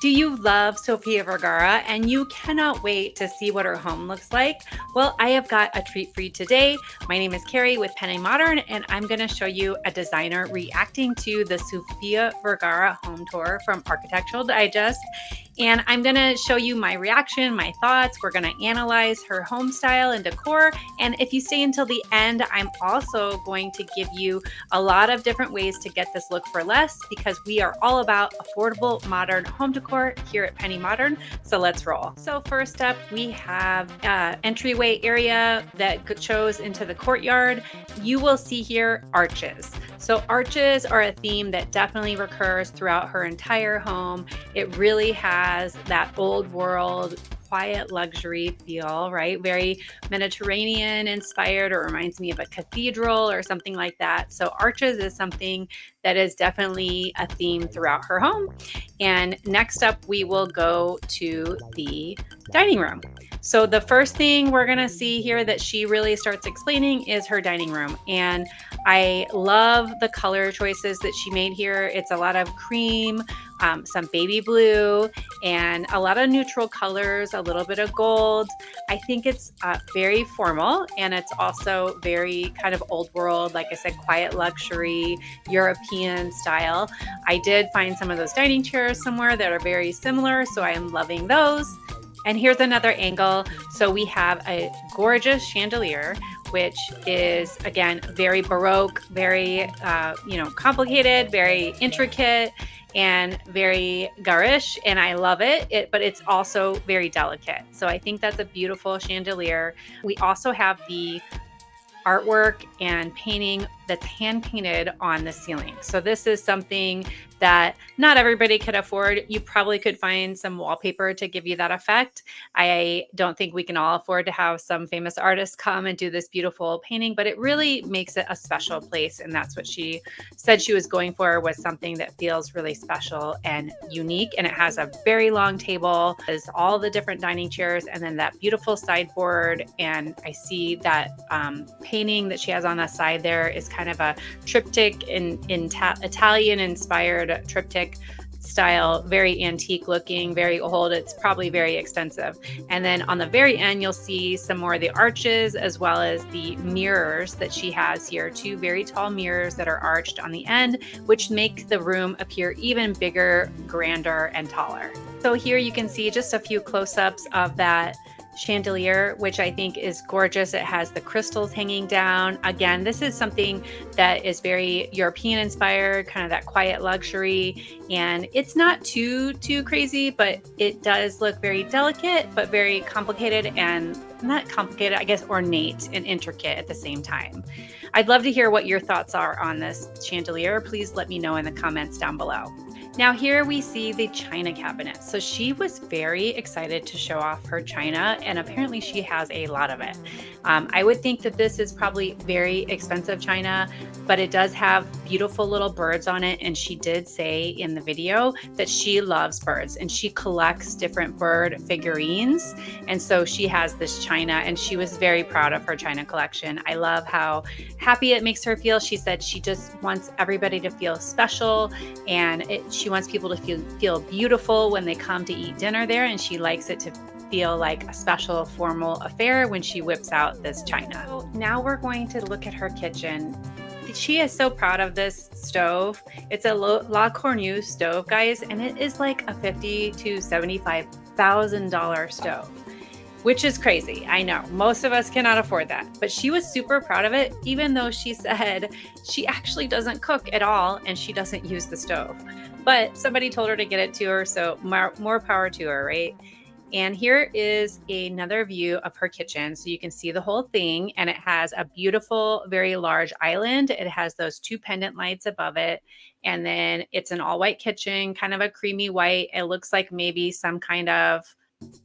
Do you love Sofia Vergara and you cannot wait to see what her home looks like? Well, I have got a treat for you today. My name is Carrie with Penny Modern, and I'm going to show you a designer reacting to the Sofia Vergara home tour from Architectural Digest. And I'm going to show you my reaction, my thoughts. We're going to analyze her home style and decor. And if you stay until the end, I'm also going to give you a lot of different ways to get this look for less, because we are all about affordable modern home decor here at Penny Modern. So let's roll. So first up, we have entryway area that shows into the courtyard. You will see here arches. So arches are a theme that definitely recurs throughout her entire home. It really has that old world quiet luxury feel, right? Very Mediterranean inspired, or reminds me of a cathedral or something like that. So arches is something that is definitely a theme throughout her home. And next up, we will go to the dining room. So the first thing we're gonna see here that she really starts explaining is her dining room. And I love the color choices that she made here. It's a lot of cream, some baby blue, and a lot of neutral colors, a little bit of gold. I think it's very formal, and it's also very kind of old world, like I said, quiet luxury, European style. I did find some of those dining chairs somewhere that are very similar, so I am loving those. And here's another angle. So we have a gorgeous chandelier, which is, again, very Baroque, very, complicated, very intricate, and very garish, and I love it, but it's also very delicate. So I think that's a beautiful chandelier. We also have the artwork and painting that's hand painted on the ceiling. So this is something that not everybody could afford. You probably could find some wallpaper to give you that effect. I don't think we can all afford to have some famous artist come and do this beautiful painting, but it really makes it a special place. And that's what she said she was going for, was something that feels really special and unique. And it has a very long table, has all the different dining chairs, and then that beautiful sideboard. And I see that painting that she has on the side there is kind of a triptych in Italian inspired triptych style, very antique looking, very old. It's probably very expensive. And then on the very end, you'll see some more of the arches, as well as the mirrors that she has here, two very tall mirrors that are arched on the end, which make the room appear even bigger, grander, and taller. So here you can see just a few close-ups of that chandelier, which I think is gorgeous. It has the crystals hanging down. Again, this is something that is very European inspired, kind of that quiet luxury. And it's not too crazy, but it does look very delicate, but very complicated, and not complicated, I guess, ornate and intricate at the same time. I'd love to hear what your thoughts are on this chandelier. Please let me know in the comments down below. Now here we see the china cabinet. So she was very excited to show off her china, and apparently she has a lot of it. I would think that this is probably very expensive china, but it does have beautiful little birds on it. And she did say in the video that she loves birds and she collects different bird figurines. And so she has this china, and she was very proud of her china collection. I love how happy it makes her feel. She said she just wants everybody to feel special, and she wants people to feel beautiful when they come to eat dinner there, and she likes it to feel like a special formal affair when she whips out this china. So now we're going to look at her kitchen. She is so proud of this stove. It's a La Cornue stove, guys, and it is like a $50,000 to $75,000 stove, which is crazy. I know most of us cannot afford that, but she was super proud of it, even though she said she actually doesn't cook at all and she doesn't use the stove. But somebody told her to get it to her, so more power to her, right? And here is another view of her kitchen. So you can see the whole thing, and it has a beautiful, very large island. It has those two pendant lights above it. And then it's an all white kitchen, kind of a creamy white. It looks like maybe some kind of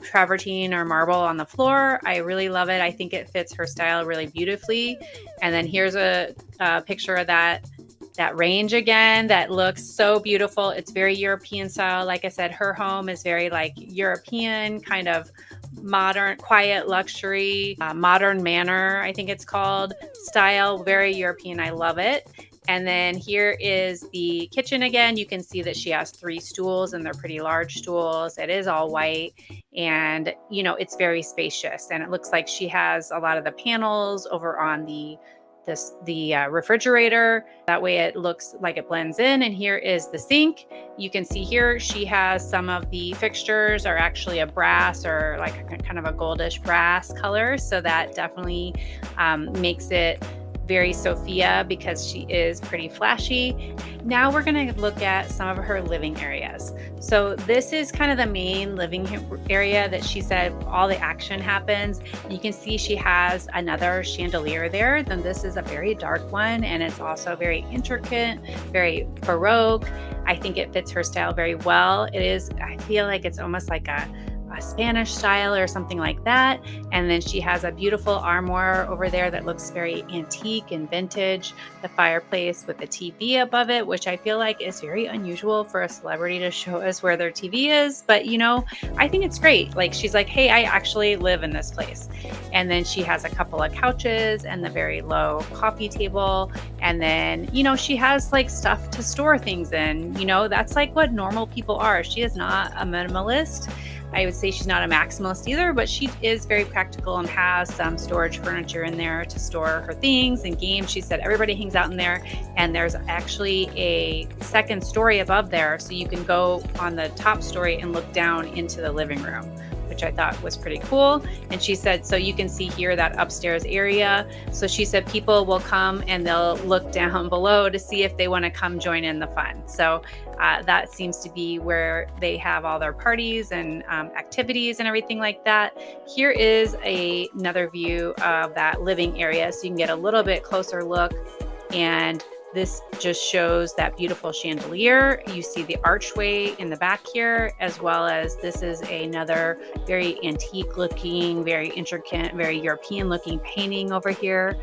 travertine or marble on the floor. I really love it. I think it fits her style really beautifully. And then here's a picture of that range again that looks so beautiful. It's very European style. Like I said, her home is very like European, kind of modern, quiet luxury, modern manor, I think it's called, style, very European. I love it. And then here is the kitchen again. You can see that she has 3 stools and they're pretty large stools. It is all white and, it's very spacious. And it looks like she has a lot of the panels over on the refrigerator. That way it looks like it blends in. And here is the sink. You can see here she has some of the fixtures are actually a brass or like a kind of a goldish brass color. So that definitely makes it very Sofia because she is pretty flashy. Now we're going to look at some of her living areas. So this is kind of the main living area that she said all the action happens. You can see she has another chandelier there. Then this is a very dark one and it's also very intricate, very Baroque. I think it fits her style very well. I feel like it's almost like a Spanish style or something like that. And then she has a beautiful armoire over there that looks very antique and vintage. The fireplace with the TV above it, which I feel like is very unusual for a celebrity to show us where their TV is. But I think it's great. Like she's like, hey, I actually live in this place. And then she has a couple of couches and the very low coffee table. And then, she has like stuff to store things in. That's like what normal people are. She is not a minimalist. I would say she's not a maximalist either, but she is very practical and has some storage furniture in there to store her things and games. She said everybody hangs out in there, and there's actually a second story above there, so you can go on the top story and look down into the living room, which I thought was pretty cool. And she said, so you can see here that upstairs area. So she said people will come and they'll look down below to see if they want to come join in the fun. So that seems to be where they have all their parties and activities and everything like that. Here is another view of that living area. So you can get a little bit closer look. And this just shows that beautiful chandelier. You see the archway in the back here, as well as this is another very antique looking, very intricate, very European looking painting over here.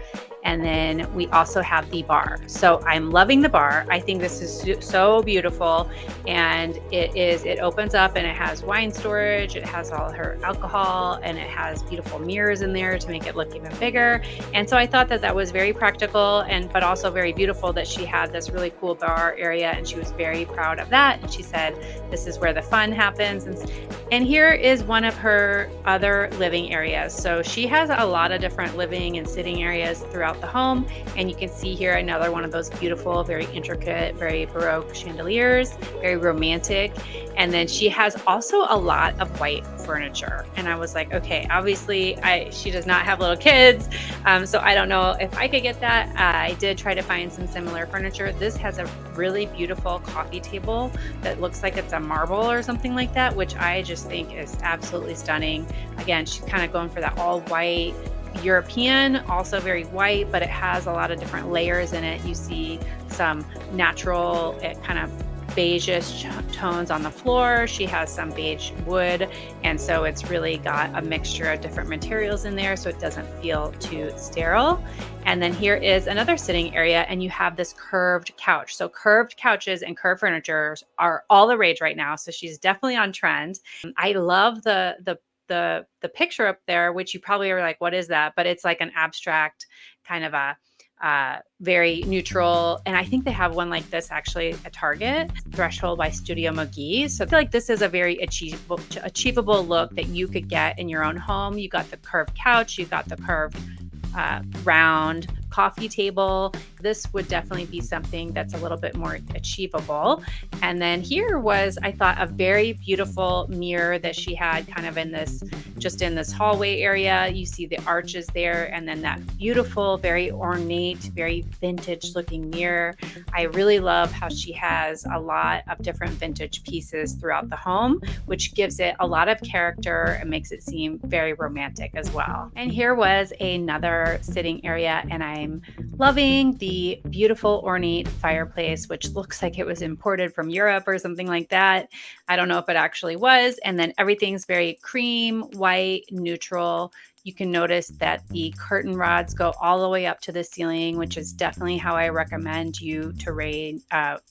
And then we also have the bar. So I'm loving the bar. I think this is so beautiful. And it opens up and it has wine storage. It has all her alcohol and it has beautiful mirrors in there to make it look even bigger. And so I thought that was very practical but also very beautiful that she had this really cool bar area and she was very proud of that. And she said, this is where the fun happens. And here is one of her other living areas. So she has a lot of different living and sitting areas throughout the home. And you can see here another one of those beautiful, very intricate, very Baroque chandeliers, very romantic. And then she has also a lot of white furniture. And I was like, okay, obviously she does not have little kids. So I don't know if I could get that. I did try to find some similar furniture. This has a really beautiful coffee table that looks like it's a marble or something like that, which I just think is absolutely stunning. Again, she's kind of going for that all white European, also very white, but it has a lot of different layers in it. You see some natural kind of beigeish tones on the floor. She has some beige wood, and so it's really got a mixture of different materials in there so it doesn't feel too sterile. And then here is another sitting area, and you have this curved couch. So curved couches and curved furniture are all the rage right now, so she's definitely on trend. I love the picture up there, which you probably are like, what is that? But it's like an abstract kind of a very neutral. And I think they have one like this actually at Target, Threshold by Studio McGee. So I feel like this is a very achievable look that you could get in your own home. You got the curved couch, you got the curved round coffee table. This would definitely be something that's a little bit more achievable. And then here was, I thought, a very beautiful mirror that she had kind of in this hallway area. You see the arches there, and then that beautiful, very ornate, very vintage looking mirror. I really love how she has a lot of different vintage pieces throughout the home, which gives it a lot of character and makes it seem very romantic as well. And here was another sitting area, and I'm loving the beautiful ornate fireplace, which looks like it was imported from Europe or something like that. I don't know if it actually was. And then everything's very cream, white, neutral. You can notice that the curtain rods go all the way up to the ceiling, which is definitely how I recommend you to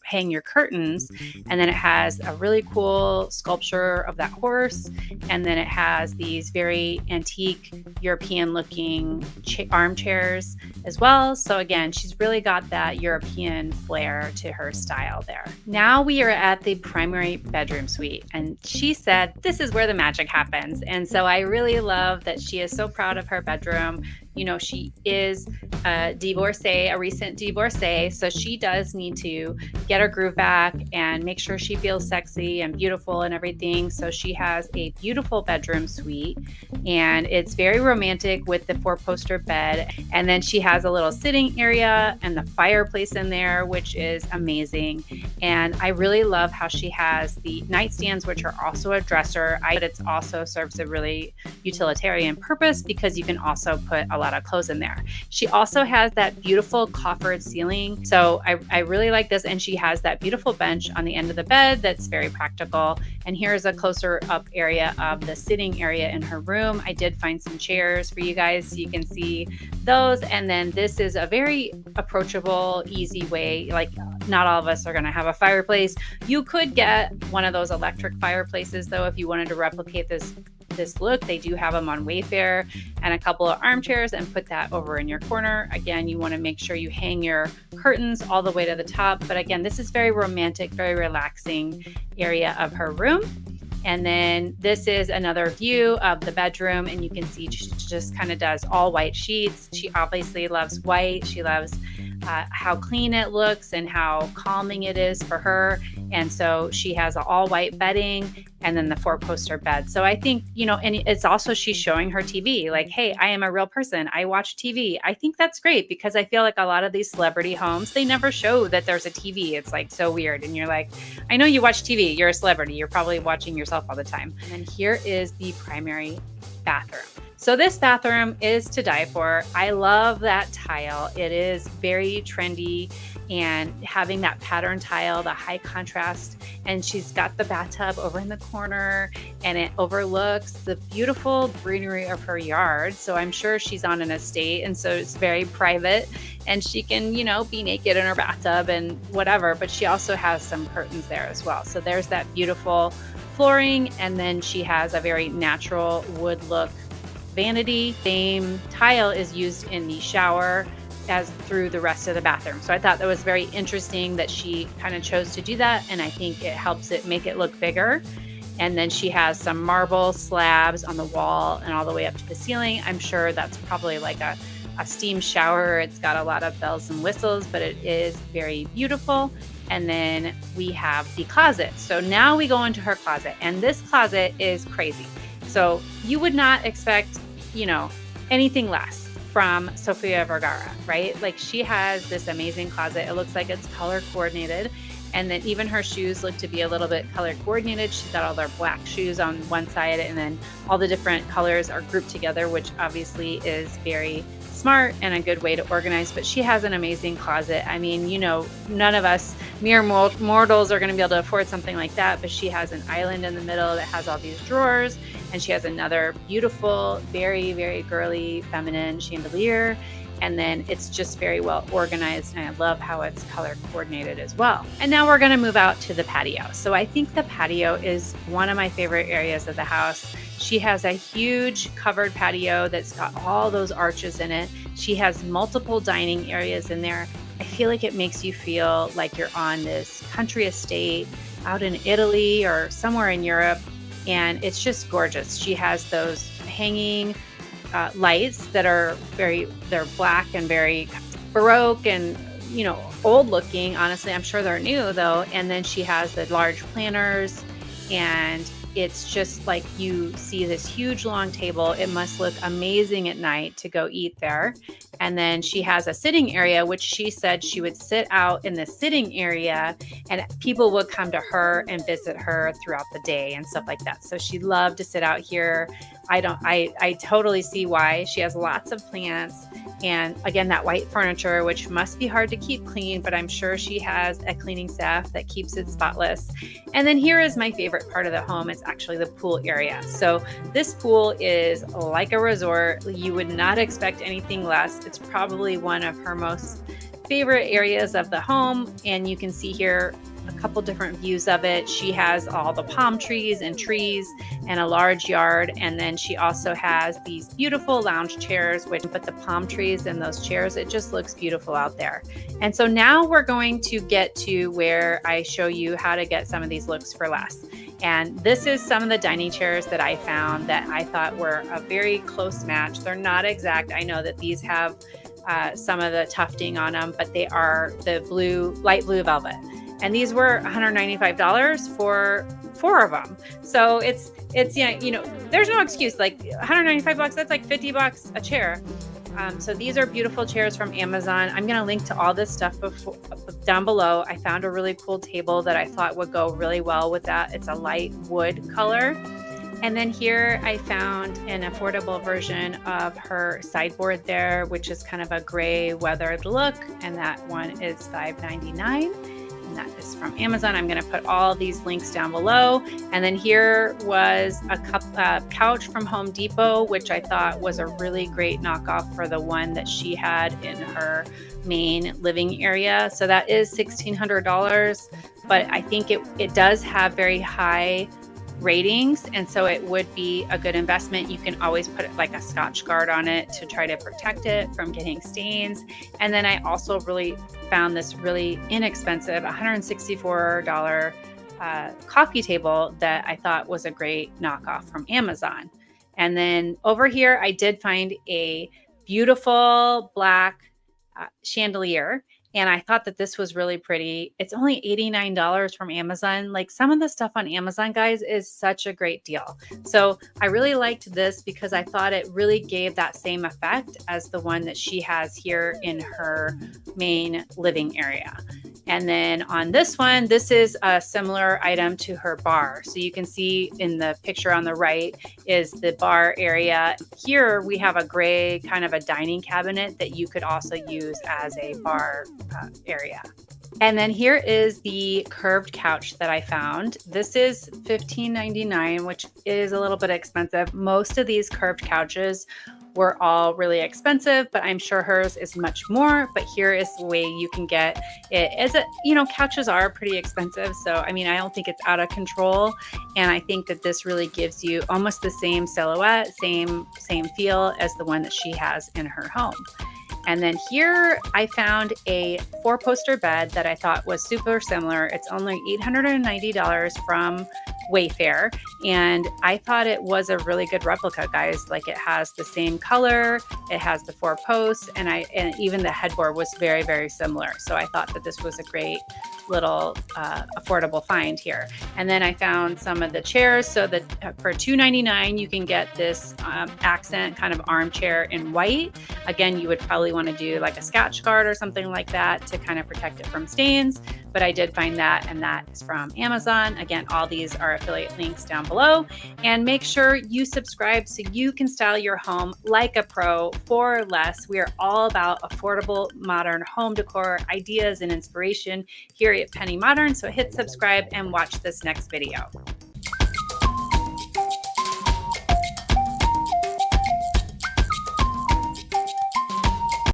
hang your curtains. And then it has a really cool sculpture of that horse. And then it has these very antique European looking armchairs as well. So again, she's really got that European flair to her style there. Now we are at the primary bedroom suite, and she said this is where the magic happens. And so I really love that she is so proud of her bedroom. You know, she is a divorcee, a recent divorcee, so she does need to get her groove back and make sure she feels sexy and beautiful and everything. So she has a beautiful bedroom suite, and it's very romantic with the 4-poster bed. And then she has a little sitting area and the fireplace in there, which is amazing. And I really love how she has the nightstands, which are also a dresser, but it also serves a really utilitarian purpose because you can also put a lot of clothes in there. She also has that beautiful coffered ceiling. So I really like this. And she has that beautiful bench on the end of the bed that's very practical. And here's a closer up area of the sitting area in her room. I did find some chairs for you guys so you can see those. And then this is a very approachable, easy way. Like, not all of us are going to have a fireplace. You could get one of those electric fireplaces though if you wanted to replicate this look. They do have them on Wayfair, and a couple of armchairs, and put that over in your corner. Again, you want to make sure you hang your curtains all the way to the top. But again, this is very romantic, very relaxing area of her room. And then this is another view of the bedroom, and you can see she just kind of does all white sheets. She obviously loves white. She loves how clean it looks and how calming it is for her. And so she has all white bedding and then the 4-poster bed. So I think, you know, and it's also, she's showing her TV like, hey, I am a real person. I watch TV. I think that's great because I feel like a lot of these celebrity homes, they never show that there's a TV. It's like so weird. And you're like, I know you watch TV. You're a celebrity. You're probably watching yourself all the time. And here is the primary bathroom. So this bathroom is to die for. I love that tile. It is very trendy, and having that pattern tile, the high contrast, and she's got the bathtub over in the corner, and it overlooks the beautiful greenery of her yard. So I'm sure she's on an estate, and so it's very private, and she can, you know, be naked in her bathtub and whatever, but she also has some curtains there as well. So there's that beautiful flooring, and then she has a very natural wood look vanity. Same tile is used in the shower as through the rest of the bathroom. So I thought that was very interesting that she kind of chose to do that, and I think it helps it make it look bigger. And then she has some marble slabs on the wall and all the way up to the ceiling. I'm sure that's probably like a steam shower. It's got a lot of bells and whistles, but it is very beautiful. And then we have the closet. So now we go into her closet, and this closet is crazy. So you would not expect, you know, anything less from Sofia Vergara, right? Like, she has this amazing closet. It looks like it's color coordinated. And then even her shoes look to be a little bit color coordinated. She's got all their black shoes on one side, and then all the different colors are grouped together, which obviously is very smart and a good way to organize. But she has an amazing closet. I mean, you know, none of us mere mortals are going to be able to afford something like that, but she has an island in the middle that has all these drawers, and she has another beautiful, very, very girly, feminine chandelier. And then it's just very well organized, and I love how it's color coordinated as well. And now we're going to move out to the patio. So I think the patio is one of my favorite areas of the house. She has a huge covered patio that's got all those arches in it. She has multiple dining areas in there. I feel like it makes you feel like you're on this country estate out in Italy or somewhere in Europe, and it's just gorgeous. She has those hanging lights that are they're black and very Baroque and, you know, old looking. Honestly, I'm sure they're new though. And then she has the large planters, and it's just like you see this huge long table. It must look amazing at night to go eat there. And then she has a sitting area, which she said she would sit out in the sitting area, and people would come to her and visit her throughout the day and stuff like that. So she loved to sit out here. I totally see why. She has lots of plants, And again, that white furniture, which must be hard to keep clean, but I'm sure she has a cleaning staff that keeps it spotless. And then here is my favorite part of the home. It's actually the pool area. So this pool is like a resort. You would not expect anything less. It's probably one of her most favorite areas of the home. And you can see here a couple different views of it. She has all the palm trees and trees and a large yard. And then she also has these beautiful lounge chairs, which put the palm trees in those chairs. It just looks beautiful out there. And so now we're going to get to where I show you how to get some of these looks for less. And this is some of the dining chairs that I found that I thought were a very close match. They're not exact. I know that these have some of the tufting on them, but they are the light blue velvet. And these were $195 for 4 of them. So it's there's no excuse. Like $195, that's like $50 a chair. So these are beautiful chairs from Amazon. I'm going to link to all this stuff down below. I found a really cool table that I thought would go really well with that. It's a light wood color. And then here I found an affordable version of her sideboard there, which is kind of a gray weathered look. And that one is $5.99. And that is from Amazon. I'm going to put all these links down below. And then here was a couch from Home Depot, which I thought was a really great knockoff for the one that she had in her main living area. So that is $1,600, but I think it does have very high ratings, and so it would be a good investment. You can always put like a Scotch guard on it to try to protect it from getting stains. And then I also really found this really inexpensive $164 coffee table that I thought was a great knockoff from Amazon. And then over here I did find a beautiful black chandelier. And I thought that this was really pretty. It's only $89 from Amazon. Like some of the stuff on Amazon, guys, is such a great deal. So I really liked this because I thought it really gave that same effect as the one that she has here in her main living area. And then on this one, this is a similar item to her bar. So you can see in the picture on the right is the bar area. Here we have a gray kind of a dining cabinet that you could also use as a bar area. And then here is the curved couch that I found. This is $15.99, which is a little bit expensive. Most of these curved couches were all really expensive, but I'm sure hers is much more. But here is the way you can get it. Couches are pretty expensive. So, I mean, I don't think it's out of control. And I think that this really gives you almost the same silhouette, same feel as the one that she has in her home. And then here I found a 4-poster bed that I thought was super similar. It's only $890 from Wayfair. And I thought it was a really good replica, guys. Like it has the same color, it has the 4 posts, and even the headboard was very, very similar. So I thought that this was a great little affordable find here. And then I found some of the chairs. So that for $299, you can get this accent kind of armchair in white. Again, you would probably want to do like a Scotch guard or something like that to kind of protect it from stains. But I did find that, and that is from Amazon. Again, all these are affiliate links down below. And make sure you subscribe so you can style your home like a pro for less. We are all about affordable, modern home decor ideas and inspiration here at Penny Modern. So hit subscribe and watch this next video.